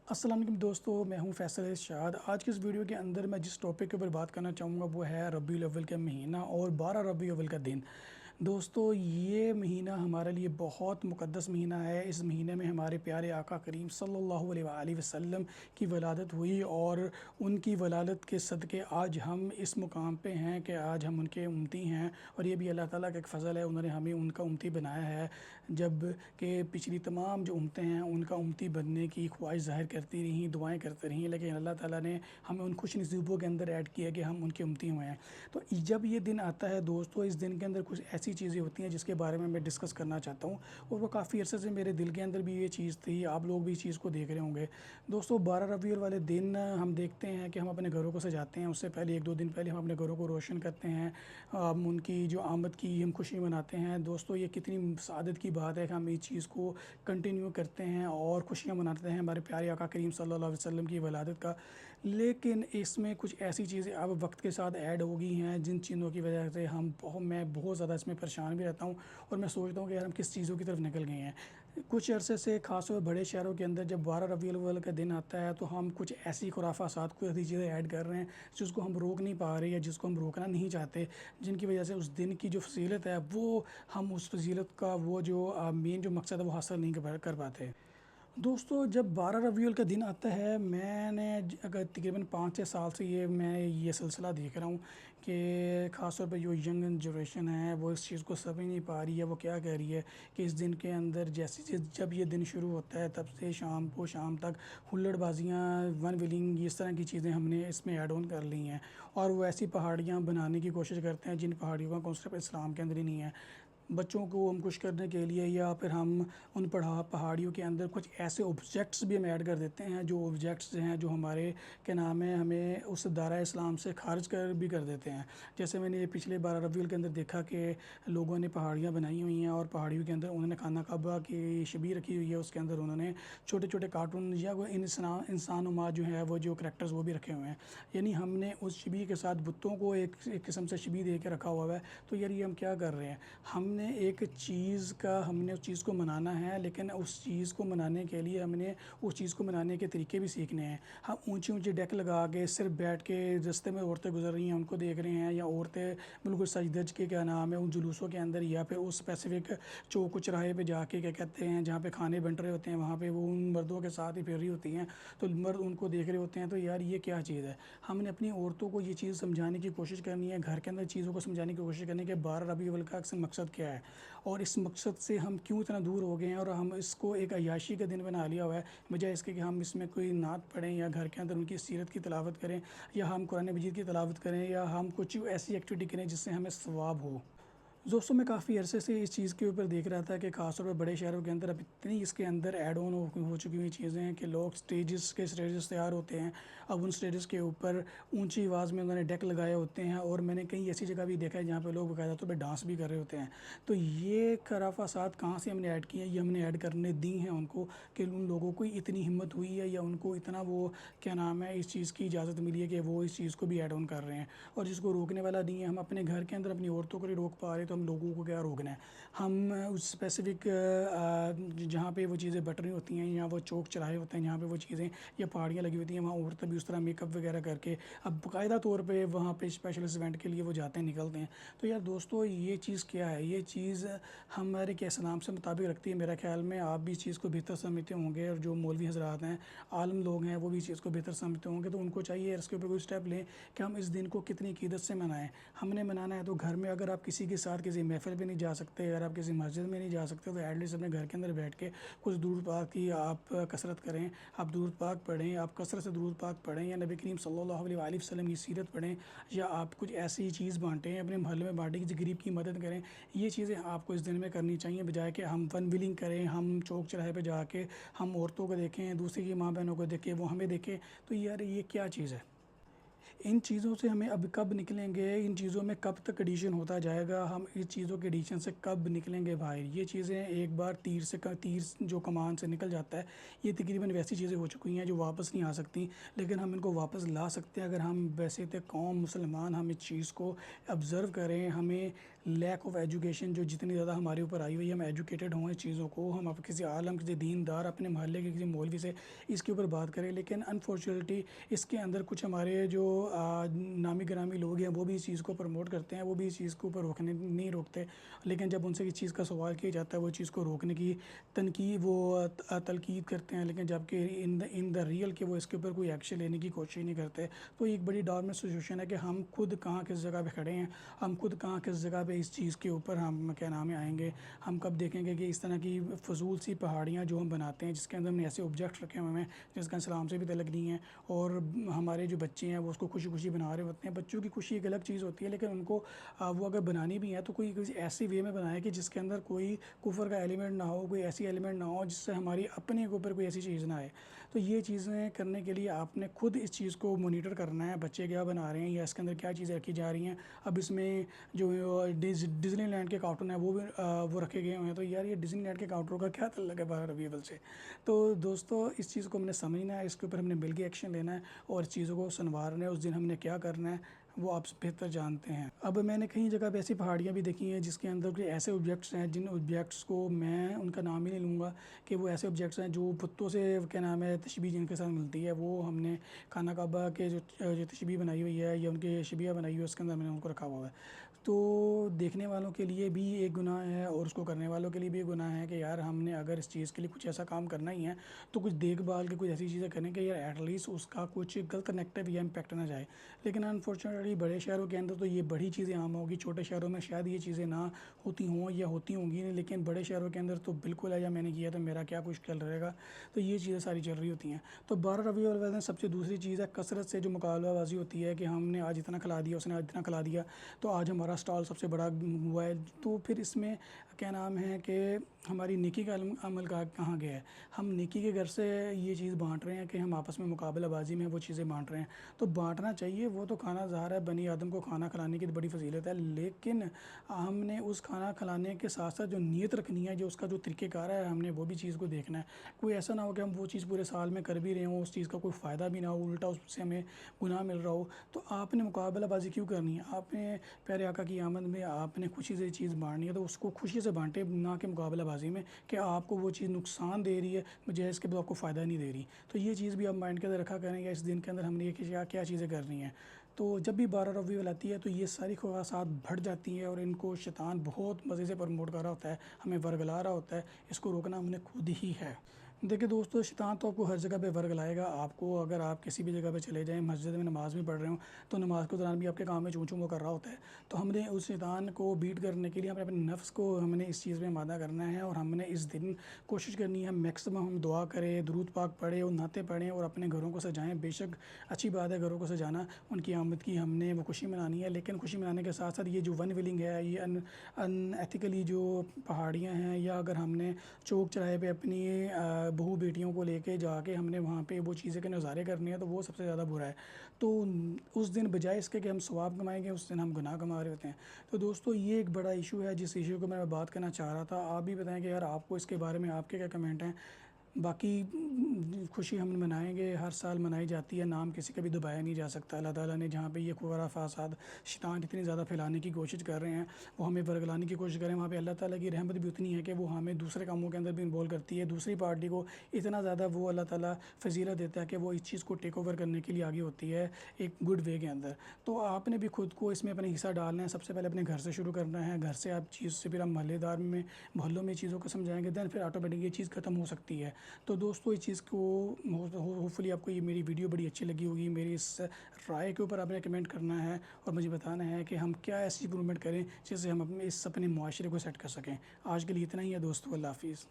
السلام علیکم دوستو، میں ہوں فیصل ارشاد۔ آج کی اس ویڈیو کے اندر میں جس ٹاپک کے اوپر بات کرنا چاہوں گا وہ ہے ربیع الاول کا مہینہ اور 12 ربیع الاول کا دن۔ دوستو یہ مہینہ ہمارے لیے بہت مقدس مہینہ ہے۔ اس مہینے میں ہمارے پیارے آقا کریم صلی اللہ علیہ وآلہ وسلم کی ولادت ہوئی اور ان کی ولادت کے صدقے آج ہم اس مقام پہ ہیں کہ آج ہم ان کے امتی ہیں، اور یہ بھی اللہ تعالیٰ کا ایک فضل ہے، انہوں نے ہمیں ان کا امتی بنایا ہے، جب کہ پچھلی تمام جو امتیں ہیں ان کا امتی بننے کی خواہش ظاہر کرتی رہیں، دعائیں کرتے رہیں، لیکن اللہ تعالیٰ نے ہمیں ان خوش نصیبوں کے اندر ایڈ کیا کہ ہم ان کے امتی ہوئے ہیں۔ تو جب یہ دن آتا ہے دوستو، اس دن کے اندر کچھ ایسی چیزیں ہوتی ہیں جس کے بارے میں ڈسکس کرنا چاہتا ہوں، اور وہ کافی عرصے سے میرے دل کے اندر بھی یہ چیز تھی، آپ لوگ بھی اس چیز کو دیکھ رہے ہوں گے۔ دوستو 12 ربیع الاول والے دن ہم دیکھتے ہیں کہ ہم اپنے گھروں کو سجاتے ہیں، اس سے پہلے ایک دو دن پہلے ہم اپنے گھروں کو روشن کرتے ہیں، ہم ان کی جو آمد کی ہم خوشی مناتے ہیں۔ دوستو یہ کتنی سعادت کی بات ہے کہ ہم اس چیز کو کنٹینیو کرتے ہیں اور خوشیاں مناتے ہیں ہمارے پیارے آقا کریم صلی اللہ علیہ وسلم کی ولادت کا۔ لیکن اس میں کچھ ایسی چیزیں اب وقت کے ساتھ ایڈ ہو گئی ہیں جن چیزوں کی وجہ سے میں بہت زیادہ اس میں پریشان بھی رہتا ہوں، اور میں سوچتا ہوں کہ یار ہم کس چیزوں کی طرف نکل گئے ہیں۔ کچھ عرصے سے خاص طور بڑے شہروں کے اندر جب 12 ربیع الاول کا دن آتا ہے تو ہم کچھ ایسی خرافات کو ایسی چیزیں ایڈ کر رہے ہیں جس کو ہم روک نہیں پا رہے یا جس کو ہم روکنا نہیں چاہتے، جن کی وجہ سے اس دن کی جو فضیلت ہے وہ ہم اس فضیلت کا وہ جو مین جو مقصد ہے وہ حاصل نہیں کر پاتے۔ دوستو جب 12 ربیع الاول کا دن آتا ہے، میں نے اگر تقریباً 5-6 سال سے یہ سلسلہ دیکھ رہا ہوں کہ خاص طور پہ جو ینگ جنریشن ہے وہ اس چیز کو سمجھ نہیں پا رہی ہے، وہ کیا کہہ رہی ہے کہ اس دن کے اندر جب یہ دن شروع ہوتا ہے تب سے شام تک ہلڑ بازیاں، ون ویلنگ، اس طرح کی چیزیں ہم نے اس میں ایڈ آن کر لی ہیں، اور وہ ایسی پہاڑیاں بنانے کی کوشش کرتے ہیں جن پہاڑیوں کا کانسیپٹ اسلام کے اندر ہی نہیں ہے۔ بچوں کو ہم خوش کرنے کے لیے یا پھر ہم ان پہاڑیوں کے اندر کچھ ایسے آبجیکٹس بھی ہم ایڈ کر دیتے ہیں جو آبجیکٹس ہیں جو ہمارے کیا نام ہے ہمیں اس دائرہ اسلام سے خارج کر دیتے ہیں۔ جیسے میں نے یہ پچھلے 12 ربیع الاول کے اندر دیکھا کہ لوگوں نے پہاڑیاں بنائی ہوئی ہیں اور پہاڑیوں کے اندر انہوں نے خانہ کعبہ کی شبیہ رکھی ہوئی ہے، اس کے اندر انہوں نے چھوٹے چھوٹے کارٹون یا وہ انسان نما جو ہے وہ جو کریکٹرز وہ بھی رکھے ہوئے ہیں، یعنی ہم نے اس شبیہ کے ساتھ بتوں کو ایک قسم سے شبیہ دے کے رکھا ہوا ہے۔ تو یار یہ ہم کیا کر رہے ہیں؟ ہم نے اس چیز کو منانا ہے، لیکن اس چیز کو منانے کے لیے ہم نے اس چیز کو منانے کے طریقے بھی سیکھنے ہیں۔ ہم اونچی ڈیک لگا کے صرف بیٹھ کے رستے میں عورتیں گزر رہی ہیں ان کو دیکھ رہے ہیں، یا عورتیں بالکل سجدج کے کیا نام ہے ان جلوسوں کے اندر، یا پھر اس اسپیسیفک چوک چراہے پہ جا کے کیا کہتے ہیں جہاں پہ کھانے بن رہے ہوتے ہیں وہاں پہ وہ ان مردوں کے ساتھ ہی پھر رہی ہوتی ہیں، تو مرد ان کو دیکھ رہے ہوتے ہیں۔ تو یار یہ کیا چیز ہے؟ ہم نے اپنی عورتوں کو یہ چیز سمجھانے کی کوشش کرنی ہے، گھر کے اندر چیزوں کو سمجھانے کی کوشش کرنی ہے کہ 12 ربیع الاول کا اصل مقصد کیا ہے، اور اس مقصد سے ہم کیوں اتنا دور ہو گئے ہیں، اور ہم اس کو ایک عیاشی کا دن بنا لیا ہوا ہے، بجائے اس کے کہ ہم اس میں کوئی نعت پڑھیں یا گھر کے اندر ان کی سیرت کی تلاوت کریں، یا ہم قرآن مجید کی تلاوت کریں، یا ہم کچھ ایسی ایکٹیویٹی کریں جس سے ہمیں ثواب ہو۔ دوستوں میں کافی عرصے سے اس چیز کے اوپر دیکھ رہا تھا کہ خاص طور پہ بڑے شہروں کے اندر اب اتنی اس کے اندر ایڈ آن ہو چکی ہوئی چیزیں ہیں کہ لوگ اسٹیجز تیار ہوتے ہیں، اب ان اسٹیجز کے اوپر اونچی آواز میں انہوں نے ڈیک لگائے ہوتے ہیں، اور میں نے کئی ایسی جگہ بھی دیکھا ہے جہاں پہ لوگ باقاعدہ طور پہ ڈانس بھی کر رہے ہوتے ہیں۔ تو یہ خرافات کہاں سے ہم نے ایڈ کی ہیں؟ یہ ہم نے ایڈ کرنے دی ہیں ان کو کہ ان لوگوں کو اتنی ہمت ہوئی ہے، یا ان کو اتنا وہ کیا نام ہے اس چیز کی اجازت ملی ہے کہ وہ اس چیز کو بھی ایڈ آن کر رہے ہیں، اور جس کو روکنے والا نہیں ہے۔ ہم اپنے گھر کے اندر اپنی عورتوں کو نہیں روک پا رہے تو ہم لوگوں کو کیا روکنا ہے؟ ہم اس اسپیسیفک جہاں پہ وہ چیزیں بٹ رہی ہوتی ہیں یا وہ چوک چراہے ہوتے ہیں جہاں پہ وہ چیزیں یا پہاڑیاں لگی ہوتی ہیں، وہاں عورتیں بھی اس طرح میک اپ وغیرہ کر کے اب باقاعدہ طور پہ وہاں پہ اسپیشل ایونٹ کے لیے وہ جاتے ہیں، نکلتے ہیں۔ تو یار دوستو یہ چیز کیا ہے؟ یہ چیز ہمارے کیا اسلام سے مطابق رکھتی ہے؟ میرا خیال میں آپ بھی اس چیز کو بہتر سمجھتے ہوں گے، اور جو مولوی حضرات ہیں، عالم لوگ ہیں، وہ بھی اس چیز کو بہتر سمجھتے ہوں گے، تو ان کو چاہیے اس کے اوپر کوئی اسٹیپ لیں کہ ہم اس دن کو کتنی عقیدت سے منائیں۔ ہم نے منانا ہے تو گھر میں اگر آپ کسی کے ساتھ کسی محفل پہ نہیں جا سکتے، اگر آپ کسی مسجد میں نہیں جا سکتے، تو ایٹ لیسٹ اپنے گھر کے اندر بیٹھ کے کچھ درود پاک کی آپ کثرت کریں، آپ درود پاک پڑھیں، آپ کثرت سے درود پاک پڑھیں، یا نبی کریم صلی اللہ علیہ وآلہ وسلم کی سیرت پڑھیں، یا آپ کچھ ایسی چیز بانٹیں اپنے محلے میں بانٹیں، کسی غریب کی مدد کریں۔ یہ چیزیں آپ کو اس دن میں کرنی چاہیے، بجائے کہ ہم ون ویلنگ کریں، ہم چوک چراہے پہ جا کے ہم عورتوں کو دیکھیں، دوسری کی ماں بہنوں کو دیکھیں، وہ ہمیں دیکھیں۔ تو یار یہ کیا چیز ہے؟ ان چیزوں سے ہمیں اب کب نکلیں گے؟ ان چیزوں میں کب تک ایڈیشن ہوتا جائے گا؟ ہم اس چیزوں کے ایڈیشن سے کب نکلیں گے بھائی؟ یہ چیزیں ایک بار تیر جو کمان سے نکل جاتا ہے، یہ تقریباً ویسی چیزیں ہو چکی ہیں جو واپس نہیں آ سکتی، لیکن ہم ان کو واپس لا سکتے ہیں اگر ہم ویسے قوم مسلمان ہم اس چیز کو آبزرو کریں، ہمیں لیک آف ایجوکیشن جو جتنی زیادہ ہمارے اوپر آئی ہوئی ہے، ہم ایجوکیٹڈ ہوں اس چیزوں کو، ہم اب کسی عالم کسی دیندار اپنے محلے کے کسی مولوی سے اس کے اوپر بات کریں، لیکن انفارچونیٹلی اس کے اندر کچھ ہمارے جو نامی گرامی لوگ ہیں وہ بھی اس چیز کو پروموٹ کرتے ہیں، وہ بھی اس چیز کو اوپر روکنے نہیں روکتے، لیکن جب ان سے اس چیز کا سوال کیا جاتا ہے وہ چیز کو روکنے کی تلقید کرتے ہیں، لیکن جبکہ ان دا ریئل کہ وہ اس کے اوپر کوئی ایکشن لینے کی کوشش نہیں کرتے۔ تو ایک بڑی ڈارمنٹ سچویشن ہے کہ ہم خود کہاں کس جگہ پہ کھڑے ہیں، ہم خود کہاں کس جگہ پہ اس چیز کے اوپر ہم کیا نام ہے آئیں گے۔ ہم کب دیکھیں گے کہ اس طرح کی فضول سی پہاڑیاں جو ہم بناتے ہیں جس کے اندر ہم نے ایسے آبجیکٹ رکھے ہوئے ہیں جس کا اسلام سے بھی تعلق نہیں ہے، اور ہمارے جو بچے ہیں وہ اس کو خوشی خوشی بنا رہے ہوتے ہیں۔ بچوں کی خوشی ایک الگ چیز ہوتی ہے، لیکن ان کو وہ اگر بنانی بھی ہے تو کوئی کسی ایسی وے میں بنائے کہ جس کے اندر کوئی کفر کا ایلیمنٹ نہ ہو، کوئی ایسی ایلیمنٹ نہ ہو جس سے ہماری اپنے کے اوپر کوئی ایسی چیز نہ آئے۔ تو یہ چیزیں کرنے کے لیے آپ نے خود اس چیز کو مانیٹر کرنا ہے، بچے کیا بنا رہے ہیں یا اس کے اندر کیا چیزیں رکھی جا رہی ہیں۔ اب اس میں جو ڈزنی لینڈ کے کارٹون ہیں وہ بھی وہ رکھے گئے ہوئے ہیں، تو یار یہ ڈزنی لینڈ کے کارٹون کا کیا تعلق ہے 12 ربیع الاول سے؟ تو دوستو اس چیز کو ہم نے سمجھنا ہے، اس کے اوپر ہم نے مل کے ایکشن لینا ہے اور اس چیزوں کو سنوارنا ہے۔ اس دن ہم نے کیا کرنا ہے وہ آپ بہتر جانتے ہیں۔ اب میں نے کئی جگہ پہ ایسی پہاڑیاں بھی دیکھی ہیں جس کے اندر کوئی ایسے آبجیکٹس ہیں جن آبجیکٹس کو میں ان کا نام ہی نہیں لوں گا، کہ وہ ایسے آبجیکٹس ہیں جو بتوں سے کیا نام ہے تشبیہ جن کے ساتھ ملتی ہے، وہ ہم نے خانہ کعبہ کے جو تشبیہ بنائی ہوئی ہے یا ان کے شبیہ بنائی ہوئی ہے اس کے اندر میں نے ان کو رکھا ہوا ہے۔ تو دیکھنے والوں کے لیے بھی ایک گناہ ہے اور اس کو کرنے والوں کے لیے بھی ایک گناہ ہے کہ یار ہم نے اگر اس چیز کے لیے کچھ ایسا کام کرنا ہی ہے تو کچھ دیکھ بھال کے کچھ ایسی چیزیں کریں کہ یار ایٹ لیسٹ اس کا کچھ غلط نیگیٹو یا امپیکٹ نہ جائے۔ لیکن انفارچونیٹلی بڑے شہروں کے اندر تو یہ بڑی چیزیں عام ہوگی، چھوٹے شہروں میں شاید یہ چیزیں نہ ہوتی ہوں یا ہوتی ہوں گی، لیکن بڑے شہروں کے اندر تو بالکل ہے، یا میں نے کیا تو میرا کیا کچھ چل رہے گا، تو یہ چیزیں ساری چل رہی ہوتی ہیں۔ تو 12 ربیع الاول میں سب سے دوسری چیز ہے کثرت سے جو مقابلہ بازی ہوتی ہے کہ ہم نے آج اتنا کھلا دیا، اس نے آج اتنا کھلا دیا، تو آج ہمارا اسٹال سب سے بڑا ہوا ہے۔ تو پھر اس میں کیا نام ہے کہ ہماری نیکی کا عمل کہاں گیا ہے؟ ہم نیکی کے گھر سے یہ چیز بانٹ رہے ہیں کہ ہم آپس میں مقابلہ بازی میں وہ چیزیں بانٹ رہے ہیں، تو بانٹنا چاہیے، وہ تو کھانا ظاہر ہے بنی آدم کو کھانا کھلانے کی بڑی فضیلت ہے، لیکن ہم نے اس کھانا کھلانے کے ساتھ ساتھ جو نیت رکھنی ہے، جو اس کا جو طریقہ کار ہے، ہم نے وہ بھی چیز کو دیکھنا ہے۔ کوئی ایسا نہ ہو کہ ہم وہ چیز پورے سال میں کر بھی رہے ہوں، اس چیز کا کوئی فائدہ بھی نہ ہو، الٹا اس سے ہمیں گناہ مل رہا ہو۔ تو آپ نے مقابلہ بازی کیوں کرنی ہے؟ آپ نے پیارے آقا کی آمد میں آپ نے خوشی سے چیز بانٹنی ہے تو اس کو خوشی سے بانٹے، نہ کہ مقابلہ بازی میں کہ آپ کو وہ چیز نقصان دے رہی ہے مجھے اس کے بعد آپ کو فائدہ نہیں دے رہی۔ تو یہ چیز بھی آپ مائنڈ کے اندر رکھا کریں یا اس دن کے اندر ہم نے یہ کیا چیزیں کرنی ہیں۔ تو جب بھی 12 ربیع الاول آتی ہے تو یہ ساری خواہشات بڑھ جاتی ہیں اور ان کو شیطان بہت مزے سے پروموٹ کر رہا ہوتا ہے، ہمیں ورگلا رہا ہوتا ہے، اس کو روکنا ہم نے خود ہی ہے۔ دیکھیں دوستو، شیطان تو آپ کو ہر جگہ پہ ورگ لائے گا، آپ کو اگر آپ کسی بھی جگہ پہ چلے جائیں، مسجد میں نماز بھی پڑھ رہے ہوں تو نماز کے دوران بھی آپ کے کام میں چوں چوں وہ کر رہا ہوتا ہے۔ تو ہم نے اس شیطان کو بیٹ کرنے کے لیے ہم نے اپنے نفس کو ہم نے اس چیز میں آمادہ کرنا ہے، اور ہم نے اس دن کوشش کرنی ہے میکسیمم ہم دعا کریں، درود پاک پڑھیں اور نعتیں پڑھیں اور اپنے گھروں کو سجائیں۔ بے شک اچھی بات ہے گھروں کو سجانا، ان کی آمد کی ہم نے وہ خوشی منانی ہے، لیکن خوشی منانے کے ساتھ ساتھ یہ جو ون ویلنگ ہے، یہ ان ایتھیکلی جو پہاڑیاں ہیں، یا اگر ہم نے چوک چراہے پہ اپنی بہو بیٹیوں کو لے کے جا کے ہم نے وہاں پہ وہ چیزیں کے نظارے کرنے ہیں، تو وہ سب سے زیادہ برا ہے۔ تو اس دن بجائے اس کے کہ ہم ثواب کمائیں گے، اس دن ہم گناہ کما رہے ہوتے ہیں۔ تو دوستو یہ ایک بڑا ایشو ہے جس ایشو کو میں بات کرنا چاہ رہا تھا۔ آپ بھی بتائیں کہ یار آپ کو اس کے بارے میں آپ کے کیا کمنٹ ہیں۔ باقی خوشی ہم منائیں گے، ہر سال منائی جاتی ہے، نام کسی کا بھی دبایا نہیں جا سکتا۔ اللہ تعالیٰ نے جہاں پہ یہ خبر فساد شیطان اتنی زیادہ پھیلانے کی کوشش کر رہے ہیں، وہ ہمیں ورگلانے کی کوشش کر رہے ہیں، وہاں پہ اللہ تعالیٰ کی رحمت بھی اتنی ہے کہ وہ ہمیں دوسرے کاموں کے اندر بھی انوالو کرتی ہے، دوسری پارٹی کو اتنا زیادہ وہ اللہ تعالیٰ فضیلت دیتا ہے کہ وہ اس چیز کو ٹیک اوور کرنے کے لیے آگے ہوتی ہے ایک گڈ وے کے اندر۔ تو آپ نے بھی خود کو اس میں اپنے حصہ ڈالنا ہے، سب سے پہلے اپنے گھر سے شروع کرنا ہے، گھر سے آپ چیز سے پھر آپ محلے دار میں محلوں میں چیزوں کو سمجھائیں گے، دین پھر آٹومیٹک یہ چیز ختم ہو سکتی ہے۔ تو دوستو اس چیز کو ہوپ فلی آپ کو یہ میری ویڈیو بڑی اچھی لگی ہوگی، میری اس رائے کے اوپر آپ نے کمنٹ کرنا ہے اور مجھے بتانا ہے کہ ہم کیا ایسی امپرومنٹ کریں جس سے ہم اپنے معاشرے کو سیٹ کر سکیں۔ آج کے لیے اتنا ہی ہے دوستو، اللہ حافظ۔